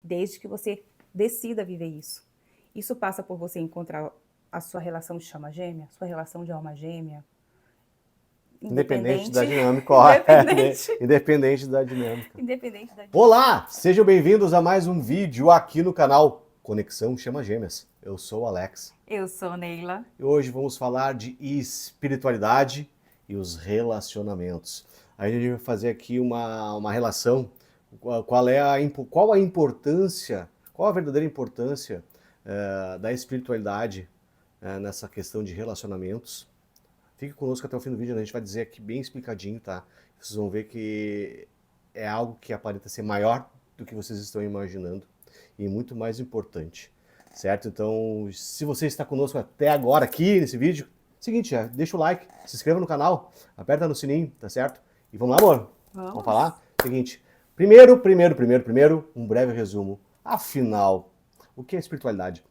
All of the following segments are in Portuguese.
desde que você decida viver isso. Isso passa por você encontrar a sua relação de chama gêmea, sua relação de alma gêmea, Independente independente, da dinâmica, ó, independente, independente da dinâmica. independente da dinâmica. Olá, sejam bem-vindos a mais um vídeo aqui no canal Conexão Chama Gêmeas. Eu sou o Alex. Eu sou Neila. E hoje vamos falar de espiritualidade e os relacionamentos. A gente vai fazer aqui uma relação, qual a importância, qual a verdadeira importância da espiritualidade nessa questão de relacionamentos. Fique conosco até o fim do vídeo, a gente vai dizer aqui bem explicadinho, tá? Vocês vão ver que é algo que aparenta ser maior do que vocês estão imaginando e muito mais importante, certo? Então, se você está conosco até agora aqui nesse vídeo, seguinte, deixa o like, se inscreva no canal, aperta no sininho, tá certo? E vamos lá, amor? Vamos falar? Seguinte, primeiro, um breve resumo. Afinal, o que é espiritualidade?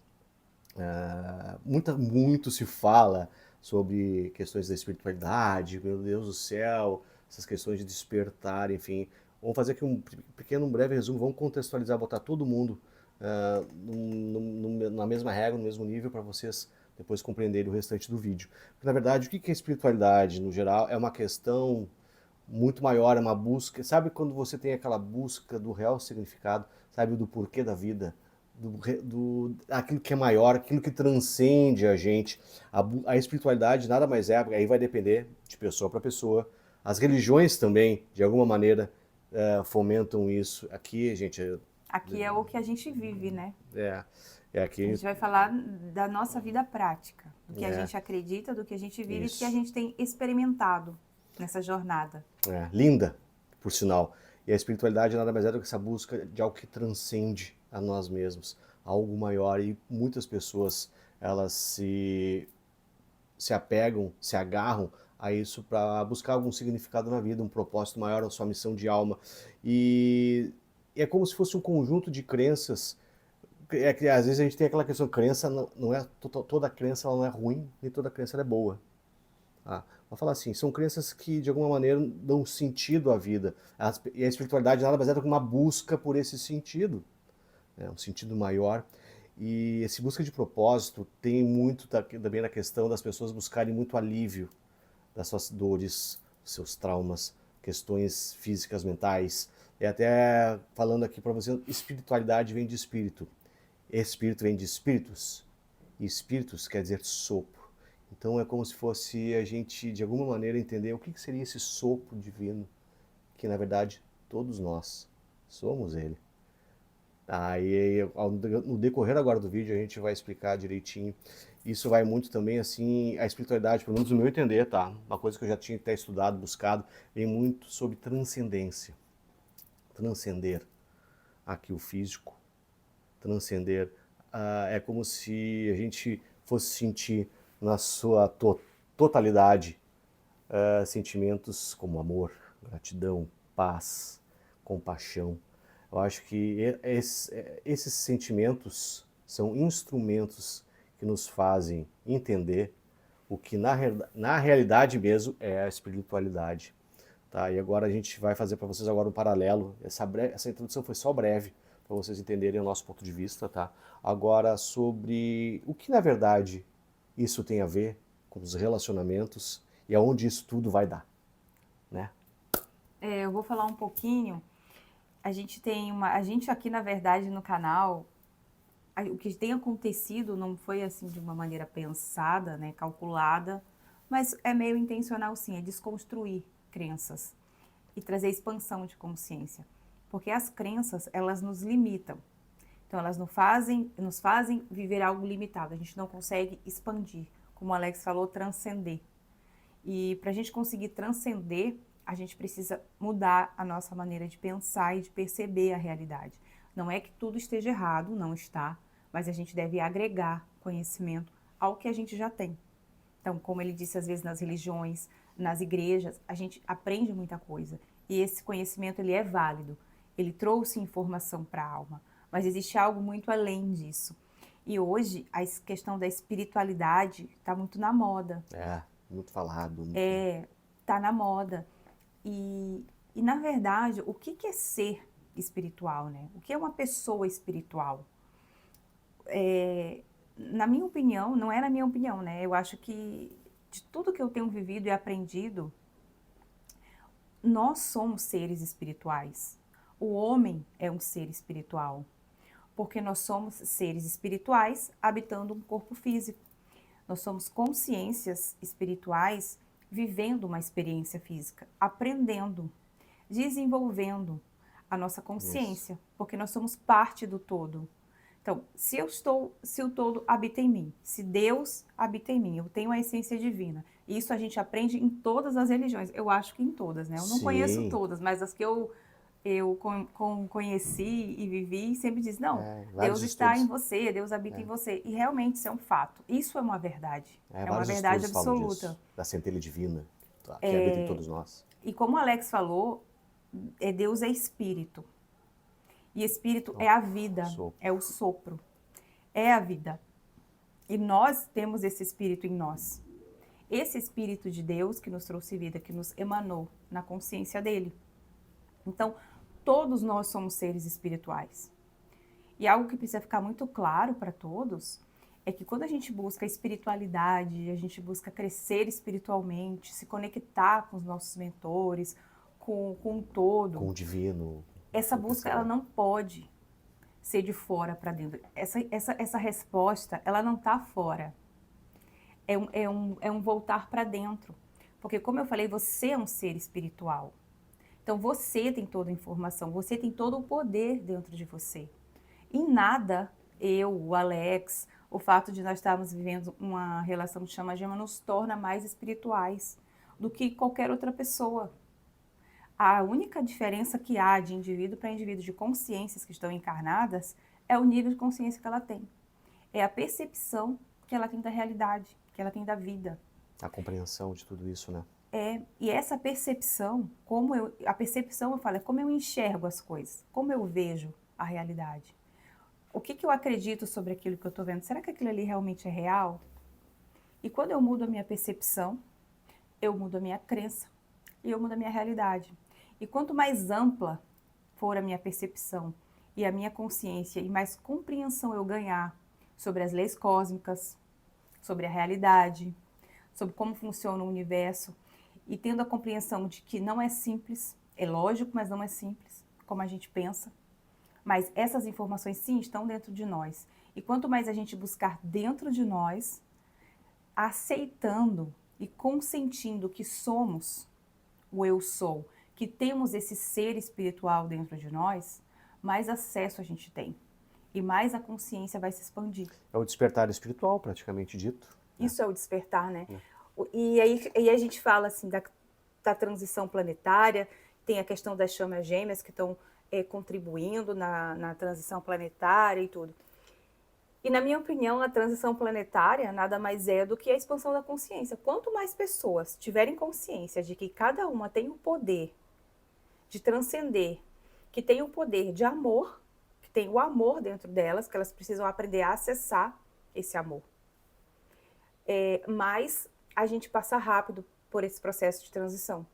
Muito se fala sobre questões da espiritualidade, meu Deus do céu, essas questões de despertar, enfim. Vamos fazer aqui um pequeno, breve resumo, vamos contextualizar, botar todo mundo na mesma regra, no mesmo nível, para vocês depois compreenderem o restante do vídeo. Porque, na verdade, o que é espiritualidade, no geral, é uma questão muito maior, é uma busca. Sabe quando você tem aquela busca do real significado, sabe, do porquê da vida? Aquilo que é maior, aquilo que transcende a gente. A espiritualidade nada mais é, aí vai depender de pessoa para pessoa. As religiões também, de alguma maneira, fomentam isso. Aqui, gente... Aqui é o que a gente vive, né? Aqui... A gente vai falar da nossa vida prática, do que a gente acredita, do que a gente vive e do que a gente tem experimentado nessa jornada. Linda, por sinal. E a espiritualidade nada mais é do que essa busca de algo que transcende a nós mesmos, algo maior. E muitas pessoas, elas se apegam, se agarram a isso para buscar algum significado na vida, um propósito maior, a sua missão de alma. E é como se fosse um conjunto de crenças. É que às vezes a gente tem aquela questão, crença não é toda crença ela não é ruim, nem toda crença ela é boa. Vou falar assim, são crenças que de alguma maneira dão sentido à vida. E a espiritualidade nada mais é do que uma busca por esse sentido, um sentido maior. E esse busca de propósito tem muito também na questão das pessoas buscarem muito alívio das suas dores, dos seus traumas, questões físicas, mentais. E até falando aqui para você, espiritualidade vem de espírito. Espírito vem de espíritos. E espíritos quer dizer sopro. Então é como se fosse a gente, de alguma maneira, entender o que seria esse sopro divino, que na verdade todos nós somos ele. Aí no decorrer agora do vídeo a gente vai explicar direitinho. Isso vai muito também assim, a espiritualidade, pelo menos no meu entender, tá? Uma coisa que eu já tinha até estudado, buscado, vem muito sobre transcendência. Transcender aqui o físico, transcender, é como se a gente fosse sentir na sua totalidade sentimentos como amor, gratidão, paz, compaixão. Eu acho que esses sentimentos são instrumentos que nos fazem entender o que na realidade mesmo é a espiritualidade. Tá? E agora a gente vai fazer para vocês agora um paralelo. Essa introdução foi só breve, para vocês entenderem o nosso ponto de vista. Tá? Agora sobre o que na verdade isso tem a ver com os relacionamentos e aonde isso tudo vai dar, né? Eu vou falar um pouquinho. A gente aqui, na verdade, no canal, o que tem acontecido não foi assim de uma maneira pensada, né, calculada, mas é meio intencional sim, é desconstruir crenças e trazer expansão de consciência. Porque as crenças, elas nos limitam. Então, elas nos fazem viver algo limitado. A gente não consegue expandir, como o Alex falou, transcender. E para a gente conseguir transcender, a gente precisa mudar a nossa maneira de pensar e de perceber a realidade. Não é que tudo esteja errado, não está, mas a gente deve agregar conhecimento ao que a gente já tem. Então, como ele disse, às vezes nas religiões, nas igrejas, a gente aprende muita coisa. E esse conhecimento, ele é válido. Ele trouxe informação para a alma. Mas existe algo muito além disso. E hoje, a questão da espiritualidade está muito na moda. Muito falado. Está na moda. E na verdade, o que é ser espiritual, né? O que é uma pessoa espiritual? Na minha opinião, não é na minha opinião, né? Eu acho que de tudo que eu tenho vivido e aprendido, nós somos seres espirituais. O homem é um ser espiritual, porque nós somos seres espirituais habitando um corpo físico. Nós somos consciências espirituais vivendo uma experiência física, aprendendo, desenvolvendo a nossa consciência, porque nós somos parte do todo. Então, se o todo habita em mim, se Deus habita em mim, eu tenho a essência divina. Isso a gente aprende em todas as religiões. Eu acho que em todas, né? Eu não conheço Sim, todas, mas as que eu conheci e vivi, sempre diz, não, vários Deus está em estudos. você, Deus habita em você. E realmente isso é um fato. Isso é uma verdade. É uma Vários verdade estudos falam absoluta. disso, da centelha divina, tá, que habita em todos nós. E como o Alex falou, Deus é espírito. E espírito Então, é a vida, sopro. é o sopro, é a vida. E nós temos esse espírito em nós. Esse espírito de Deus que nos trouxe vida, que nos emanou na consciência dele. Então, todos nós somos seres espirituais. E algo que precisa ficar muito claro para todos é que quando a gente busca espiritualidade, a gente busca crescer espiritualmente, se conectar com os nossos mentores, com o todo, Com o divino. essa busca ela não pode ser de fora para dentro. Essa resposta, ela não está fora. É um voltar para dentro. Porque, como eu falei, você é um ser espiritual. Então, você tem toda a informação, você tem todo o poder dentro de você. Em nada, eu, o Alex, o fato de nós estarmos vivendo uma relação de chama-gema nos torna mais espirituais do que qualquer outra pessoa. A única diferença que há de indivíduo para indivíduo de consciências que estão encarnadas é o nível de consciência que ela tem. É a percepção que ela tem da realidade, que ela tem da vida. A compreensão de tudo isso, né? E essa percepção, a percepção, eu falo, é como eu enxergo as coisas, como eu vejo a realidade. O que eu acredito sobre aquilo que eu estou vendo? Será que aquilo ali realmente é real? E quando eu mudo a minha percepção, eu mudo a minha crença e eu mudo a minha realidade. E quanto mais ampla for a minha percepção e a minha consciência e mais compreensão eu ganhar sobre as leis cósmicas, sobre a realidade, sobre como funciona o universo, e tendo a compreensão de que não é simples, é lógico, mas não é simples, como a gente pensa, mas essas informações sim estão dentro de nós. E quanto mais a gente buscar dentro de nós, aceitando e consentindo que somos o eu sou, que temos esse ser espiritual dentro de nós, mais acesso a gente tem. E mais a consciência vai se expandir. É o despertar espiritual, praticamente dito. Isso é o despertar, né? E aí a gente fala assim da transição planetária, tem a questão das chamas gêmeas que estão contribuindo na transição planetária e tudo. E na minha opinião, a transição planetária nada mais é do que a expansão da consciência. Quanto mais pessoas tiverem consciência de que cada uma tem o poder de transcender, que tem o poder de amor, que tem o amor dentro delas, que elas precisam aprender a acessar esse amor. Mas a gente passa rápido por esse processo de transição.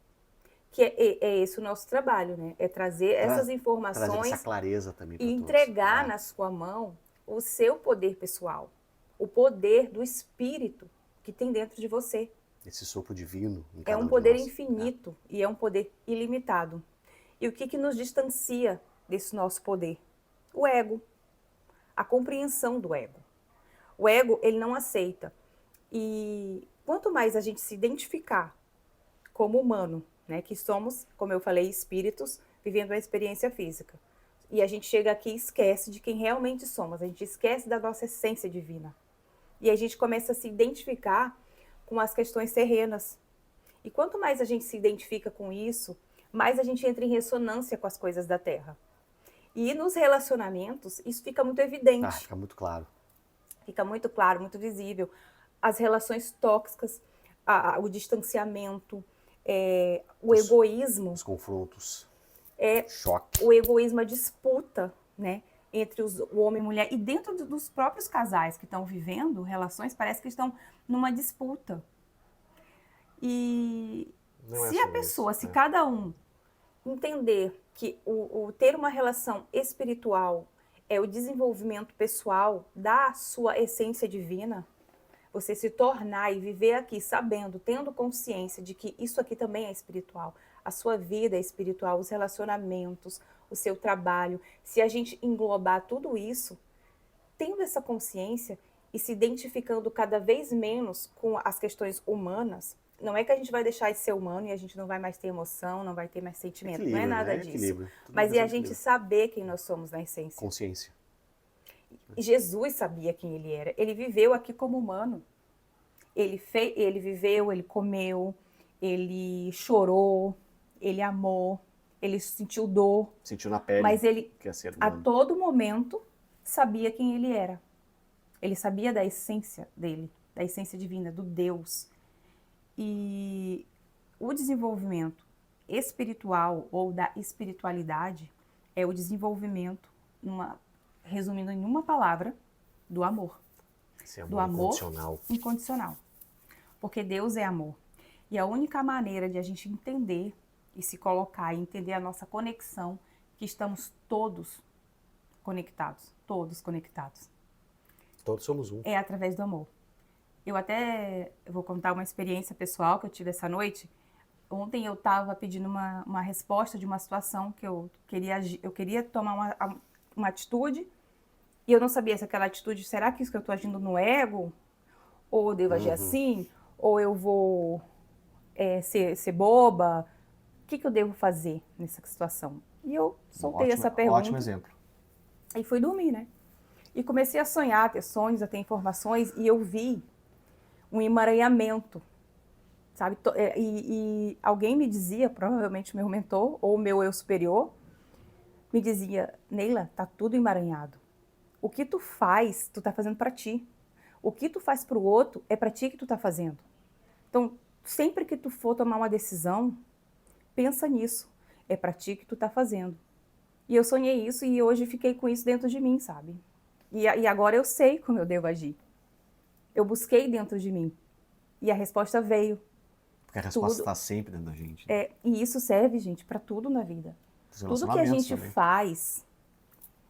Que é esse o nosso trabalho, né? É trazer essas informações trazer essa clareza também e entregar na sua mão o seu poder pessoal, o poder do espírito que tem dentro de você. Esse sopro divino. É um poder infinito e é um poder ilimitado. E o que nos distancia desse nosso poder? O ego, a compreensão do ego. O ego, ele não aceita. E quanto mais a gente se identificar como humano, né, que somos, como eu falei, espíritos vivendo a experiência física. E a gente chega aqui e esquece de quem realmente somos, a gente esquece da nossa essência divina. E a gente começa a se identificar com as questões terrenas. E quanto mais a gente se identifica com isso, mais a gente entra em ressonância com as coisas da Terra. E nos relacionamentos, isso fica muito evidente. Fica muito claro. Fica muito claro, muito visível. As relações tóxicas, o distanciamento, o egoísmo. Os confrontos. Choque. O egoísmo, a disputa, né, entre o homem e a mulher. E dentro dos próprios casais que estão vivendo relações, parece que estão numa disputa. E se a pessoa, se cada um entender que o ter uma relação espiritual é o desenvolvimento pessoal da sua essência divina, você se tornar e viver aqui sabendo, tendo consciência de que isso aqui também é espiritual, a sua vida é espiritual, os relacionamentos, o seu trabalho, se a gente englobar tudo isso, tendo essa consciência e se identificando cada vez menos com as questões humanas, não é que a gente vai deixar de ser humano e a gente não vai mais ter emoção, não vai ter mais sentimento, não é Equilíbrio, nada né? disso. Equilíbrio. Tudo Mas bem, é a equilíbrio. gente saber quem nós somos na essência. Consciência. E Jesus sabia quem ele era. Ele viveu aqui como humano. Ele viveu, ele comeu, ele chorou, ele amou, ele sentiu dor. Sentiu na pele Mas ele, que é ser a humano. todo momento, sabia quem ele era. Ele sabia da essência dele, da essência divina, do Deus. E o desenvolvimento espiritual ou da espiritualidade é o desenvolvimento, resumindo em uma palavra, do amor. Esse amor Do amor incondicional. incondicional. Porque Deus é amor. E a única maneira de a gente entender e se colocar e entender a nossa conexão, que estamos todos conectados, Todos somos um. é através do amor. Eu vou contar uma experiência pessoal que eu tive essa noite. Ontem eu estava pedindo uma resposta de uma situação que eu queria tomar uma atitude e eu não sabia se aquela atitude, será que isso que eu estou agindo no ego? Ou eu devo agir assim? Ou eu vou ser boba? O que eu devo fazer nessa situação? E eu soltei essa pergunta. Ótimo exemplo. E fui dormir, né? E comecei a sonhar, a ter sonhos, a ter informações, e eu vi um emaranhamento, sabe? E alguém me dizia, provavelmente meu mentor ou meu eu superior, me dizia, Neila, tá tudo emaranhado. O que tu faz, tu tá fazendo para ti. O que tu faz pro outro é para ti que tu tá fazendo. Então, sempre que tu for tomar uma decisão, pensa nisso. É para ti que tu tá fazendo. E eu sonhei isso e hoje fiquei com isso dentro de mim, sabe? E agora eu sei como eu devo agir. Eu busquei dentro de mim. E a resposta veio. Porque a resposta está sempre dentro da gente. E isso serve, gente, para tudo na vida. Tudo que a gente faz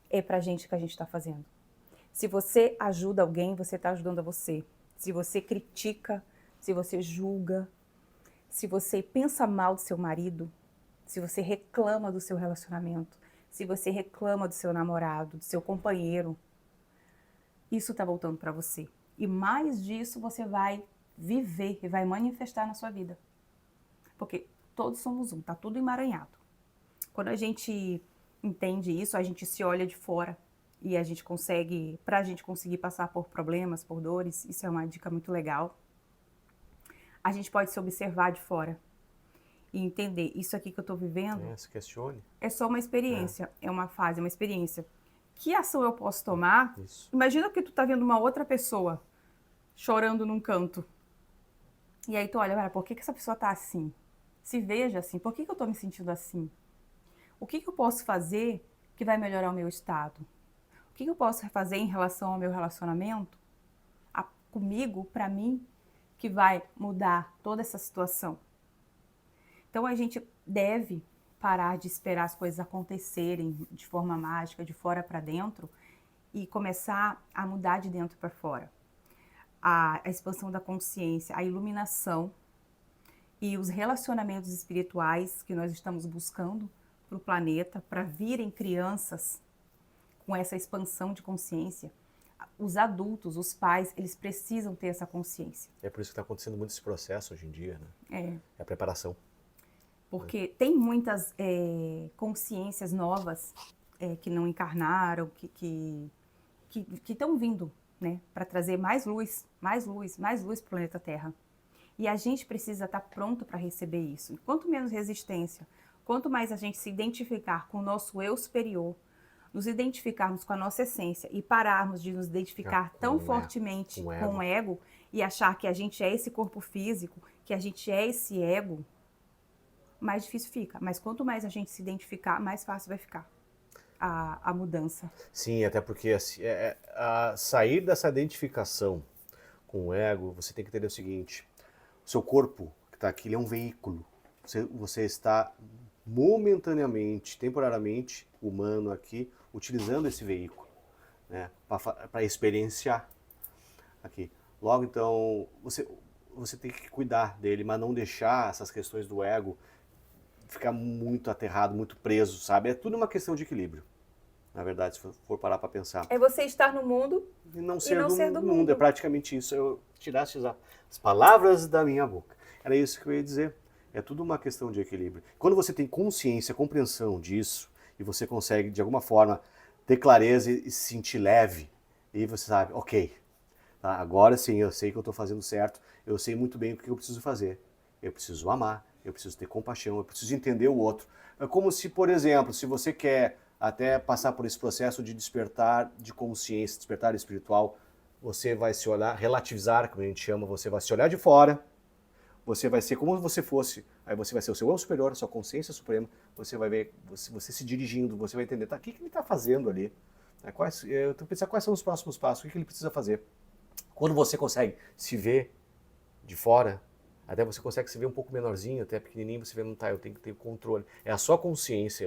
é pra gente que a gente está fazendo. Se você ajuda alguém, você está ajudando a você. Se você critica, se você julga, se você pensa mal do seu marido, se você reclama do seu relacionamento, se você reclama do seu namorado, do seu companheiro, isso está voltando para você. E mais disso você vai viver e vai manifestar na sua vida. Porque todos somos um, tá tudo emaranhado. Quando a gente entende isso, a gente se olha de fora e a gente consegue, para a gente conseguir passar por problemas, por dores, isso é uma dica muito legal. A gente pode se observar de fora e entender, isso aqui que eu estou vivendo Se questione. é só uma experiência, é uma fase, é uma experiência. Que ação eu posso tomar? Isso. Imagina que tu tá vendo uma outra pessoa chorando num canto. E aí tu olha, por que essa pessoa tá assim? Se veja assim, por que eu tô me sentindo assim? O que eu posso fazer que vai melhorar o meu estado? O que eu posso fazer em relação ao meu relacionamento? Comigo, para mim, que vai mudar toda essa situação. Então a gente deve parar de esperar as coisas acontecerem de forma mágica, de fora para dentro, e começar a mudar de dentro para fora. A expansão da consciência, a iluminação e os relacionamentos espirituais que nós estamos buscando para o planeta, para virem crianças com essa expansão de consciência. Os adultos, os pais, eles precisam ter essa consciência. É por isso que está acontecendo muito esse processo hoje em dia, né? É a preparação. Porque tem muitas consciências novas que não encarnaram, que estão vindo, né, para trazer mais luz para o planeta Terra. E a gente precisa estar pronto para receber isso. E quanto menos resistência, quanto mais a gente se identificar com o nosso eu superior, nos identificarmos com a nossa essência e pararmos de nos identificar tão fortemente com o ego e achar que a gente é esse corpo físico, que a gente é esse ego, mais difícil fica. Mas quanto mais a gente se identificar, mais fácil vai ficar a mudança. Sim, até porque assim, sair dessa identificação com o ego, você tem que entender o seguinte: o seu corpo que está aqui, ele é um veículo. Você está momentaneamente, temporariamente, humano aqui, utilizando esse veículo, né, para experienciar aqui. Logo, então, você tem que cuidar dele, mas não deixar essas questões do ego ficar muito aterrado, muito preso, sabe? É tudo uma questão de equilíbrio, na verdade, se for parar para pensar. É você estar no mundo E não e ser não do ser do mundo, é mundo. praticamente isso. Eu tirasse as palavras da minha boca. Era isso que eu ia dizer. É tudo uma questão de equilíbrio. Quando você tem consciência, compreensão disso, e você consegue, de alguma forma, ter clareza e se sentir leve, e você sabe, ok, tá, agora sim eu sei que eu estou fazendo certo, eu sei muito bem o que eu preciso fazer. Eu preciso amar, eu preciso ter compaixão, eu preciso entender o outro. É como se, por exemplo, se você quer até passar por esse processo de despertar de consciência, despertar espiritual, você vai se olhar, relativizar, como a gente chama, você vai se olhar de fora, você vai ser como você fosse, aí você vai ser o seu eu superior, a sua consciência suprema, você vai ver você se dirigindo, você vai entender, tá, o que ele está fazendo ali? Eu tenho que pensar quais são os próximos passos, o que ele precisa fazer. Quando você consegue se ver de fora, até você consegue se ver um pouco menorzinho, até pequenininho, você vê, não tá, eu tenho que ter controle. É a sua consciência,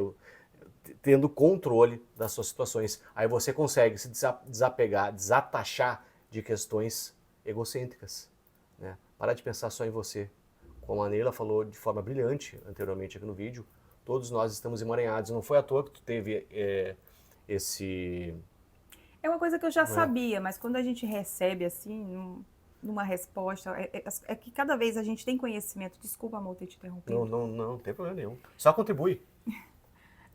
tendo controle das suas situações. Aí você consegue se desapegar, desatachar de questões egocêntricas, né? Parar de pensar só em você. Como a Neila falou de forma brilhante anteriormente aqui no vídeo, todos nós estamos emaranhados. Não foi à toa que tu teve esse... É uma coisa que eu já Né? sabia, mas quando a gente recebe assim, numa resposta, é que cada vez a gente tem conhecimento. Desculpa, amor, ter te Não, interrompido. não, não tem problema nenhum. Só contribui.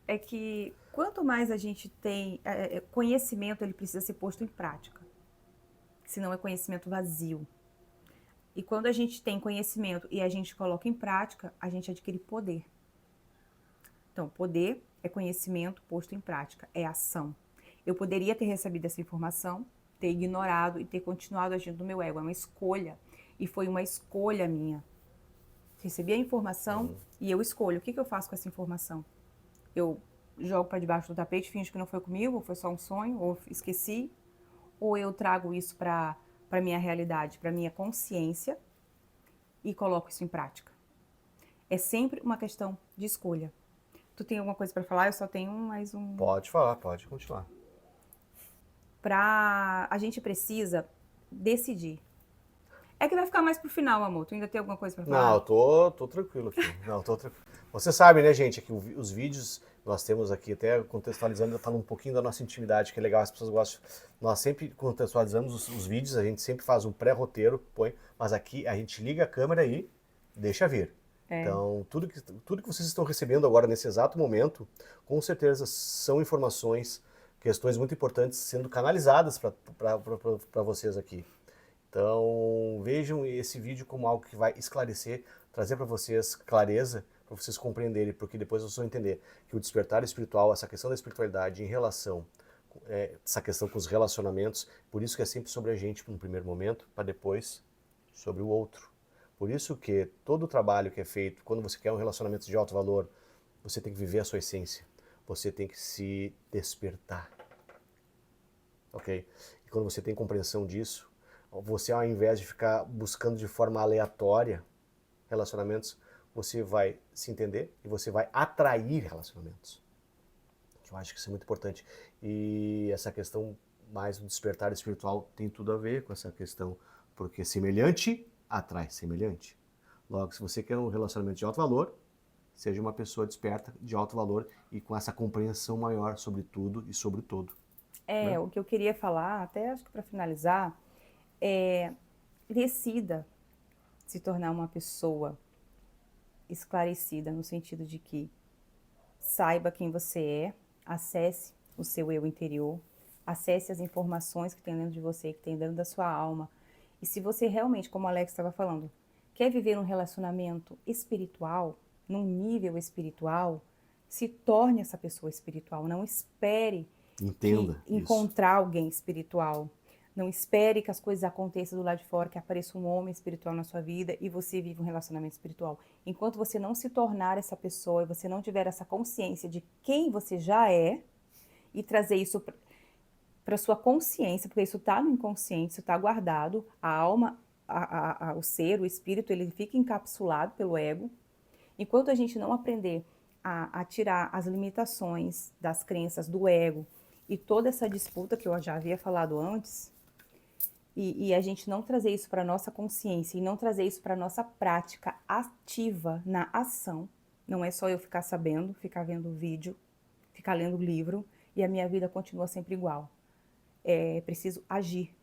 É que quanto mais a gente tem conhecimento, ele precisa ser posto em prática. Senão é conhecimento vazio. E quando a gente tem conhecimento e a gente coloca em prática, a gente adquire poder. Então, poder é conhecimento posto em prática, é ação. Eu poderia ter recebido essa informação, ter ignorado e ter continuado agindo no meu ego. É uma escolha. E foi uma escolha minha. Recebi a informação e eu escolho. O que eu faço com essa informação? Eu jogo para debaixo do tapete, finjo que não foi comigo, ou foi só um sonho, ou esqueci, ou eu trago isso para minha realidade, para minha consciência e coloco isso em prática. É sempre uma questão de escolha. Tu tem alguma coisa para falar? Eu só tenho mais um. Pode falar, pode continuar. A gente precisa decidir. É que vai ficar mais pro final, amor. Tu ainda tem alguma coisa para Não, falar? eu tô tranquilo aqui. Não, tô tranquilo. Você sabe, né, gente, que os vídeos nós temos aqui, até contextualizando, falando um pouquinho da nossa intimidade, que é legal, as pessoas gostam. Nós sempre contextualizamos os vídeos, a gente sempre faz um pré-roteiro, põe, mas aqui a gente liga a câmera e deixa vir. Então, tudo que vocês estão recebendo agora nesse exato momento, com certeza são informações, questões muito importantes sendo canalizadas para vocês aqui. Então, vejam esse vídeo como algo que vai esclarecer, trazer para vocês clareza, para vocês compreenderem, porque depois vocês vão entender que o despertar espiritual, essa questão da espiritualidade em relação, essa questão com os relacionamentos, por isso que é sempre sobre a gente no primeiro momento, para depois sobre o outro. Por isso que todo o trabalho que é feito, quando você quer um relacionamento de alto valor, você tem que viver a sua essência, você tem que se despertar, ok? E quando você tem compreensão disso, você, ao invés de ficar buscando de forma aleatória relacionamentos, você vai se entender e você vai atrair relacionamentos. Eu acho que isso é muito importante. E essa questão mais do despertar espiritual tem tudo a ver com essa questão, porque semelhante atrai semelhante. Logo, se você quer um relacionamento de alto valor, seja uma pessoa desperta, de alto valor e com essa compreensão maior sobre tudo e sobre todo. Né? O que eu queria falar, até acho que para finalizar, decida se tornar uma pessoa esclarecida, no sentido de que saiba quem você é, acesse o seu eu interior, acesse as informações que tem dentro de você, que tem dentro da sua alma. E se você realmente, como o Alex estava falando, quer viver um relacionamento espiritual, num nível espiritual, se torne essa pessoa espiritual. Não espere Entenda isso. encontrar alguém espiritual. Não espere que as coisas aconteçam do lado de fora, que apareça um homem espiritual na sua vida e você vive um relacionamento espiritual. Enquanto você não se tornar essa pessoa e você não tiver essa consciência de quem você já é e trazer isso para sua consciência, porque isso está no inconsciente, isso está guardado, a alma, o ser, o espírito, ele fica encapsulado pelo ego. Enquanto a gente não aprender a tirar as limitações das crenças, do ego e toda essa disputa que eu já havia falado antes, e a gente não trazer isso para a nossa consciência e não trazer isso para a nossa prática ativa na ação. Não é só eu ficar sabendo, ficar vendo vídeo, ficar lendo livro e a minha vida continua sempre igual. É preciso agir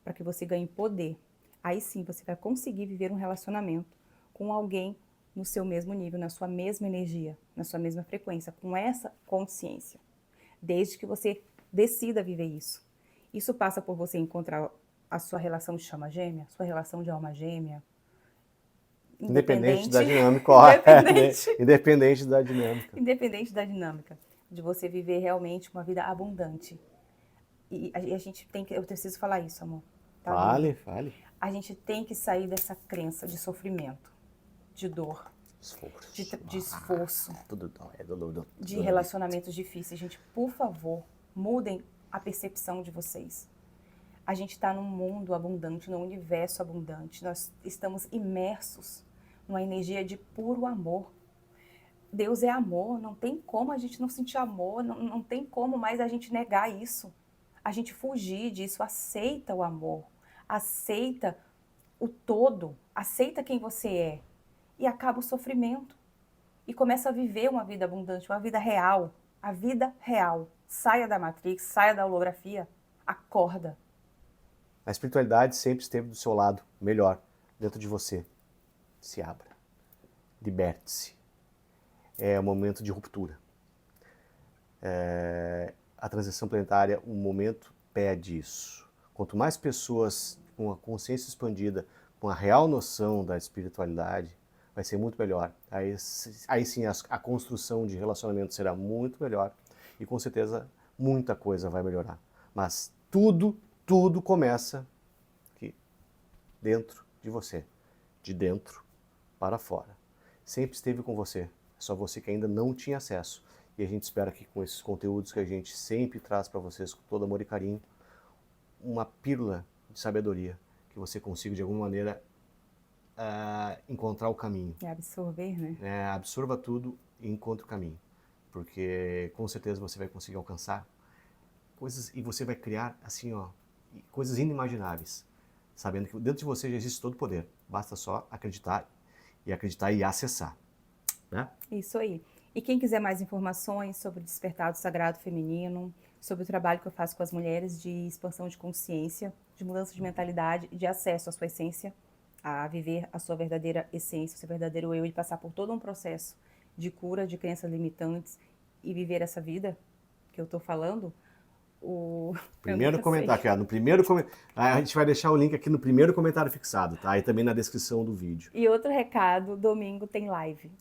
para que você ganhe poder. Aí sim você vai conseguir viver um relacionamento com alguém no seu mesmo nível, na sua mesma energia, na sua mesma frequência, com essa consciência. Desde que você decida viver isso. Isso passa por você encontrar a sua relação de chama gêmea, sua relação de alma gêmea, Independente da dinâmica. Independente da dinâmica. Independente da dinâmica, de você viver realmente uma vida abundante. E a gente tem que, eu preciso falar isso, amor. Tá Fale. A gente tem que sair dessa crença de sofrimento, de dor, de esforço, de relacionamentos difíceis. Gente, por favor, mudem a percepção de vocês. A gente está num mundo abundante, num universo abundante. Nós estamos imersos numa energia de puro amor. Deus é amor, não tem como a gente não sentir amor, não tem como mais a gente negar isso. A gente fugir disso, aceita o amor, aceita o todo, aceita quem você é e acaba o sofrimento. E começa a viver uma vida abundante, uma vida real. A vida real. Saia da Matrix, saia da holografia, acorda. A espiritualidade sempre esteve do seu lado, melhor, dentro de você. Se abra. Liberte-se. É um momento de ruptura. A transição planetária, um momento pede isso. Quanto mais pessoas com a consciência expandida, com a real noção da espiritualidade, vai ser muito melhor. Aí sim a construção de relacionamento será muito melhor e com certeza muita coisa vai melhorar. Mas tudo começa aqui, dentro de você, de dentro para fora. Sempre esteve com você, é só você que ainda não tinha acesso. E a gente espera que com esses conteúdos que a gente sempre traz para vocês com todo amor e carinho, uma pílula de sabedoria, que você consiga de alguma maneira encontrar o caminho. É absorver, né? Absorva tudo e encontre o caminho. Porque com certeza você vai conseguir alcançar coisas e você vai criar assim, coisas inimagináveis, sabendo que dentro de você já existe todo o poder. Basta só acreditar e acessar. Né? Isso aí. E quem quiser mais informações sobre o Despertar do Sagrado Feminino, sobre o trabalho que eu faço com as mulheres de expansão de consciência, de mudança de mentalidade, de acesso à sua essência, a viver a sua verdadeira essência, o seu verdadeiro eu, e passar por todo um processo de cura de crenças limitantes e viver essa vida que eu tô falando, primeiro comentário aqui, no primeiro comentário, a gente vai deixar o link aqui no primeiro comentário fixado, tá? E também na descrição do vídeo. E outro recado, domingo tem live.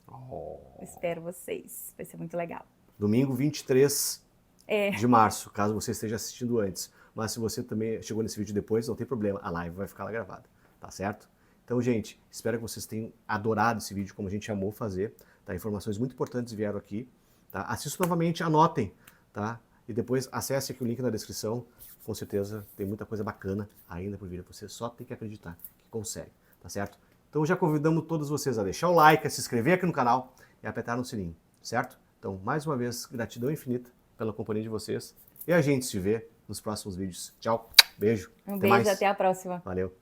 Espero vocês, vai ser muito legal. Domingo 23 de março, caso você esteja assistindo antes. Mas se você também chegou nesse vídeo depois, não tem problema, a live vai ficar lá gravada, tá certo? Então, gente, espero que vocês tenham adorado esse vídeo, como a gente amou fazer, tá? Informações muito importantes vieram aqui, tá? Assistam novamente, anotem, tá? E depois acesse aqui o link na descrição, com certeza tem muita coisa bacana ainda por vir. Você só tem que acreditar que consegue, tá certo? Então já convidamos todos vocês a deixar o like, a se inscrever aqui no canal e apertar no sininho, certo? Então, mais uma vez, gratidão infinita pela companhia de vocês e a gente se vê nos próximos vídeos. Tchau, beijo. Um beijo, até a próxima. Valeu.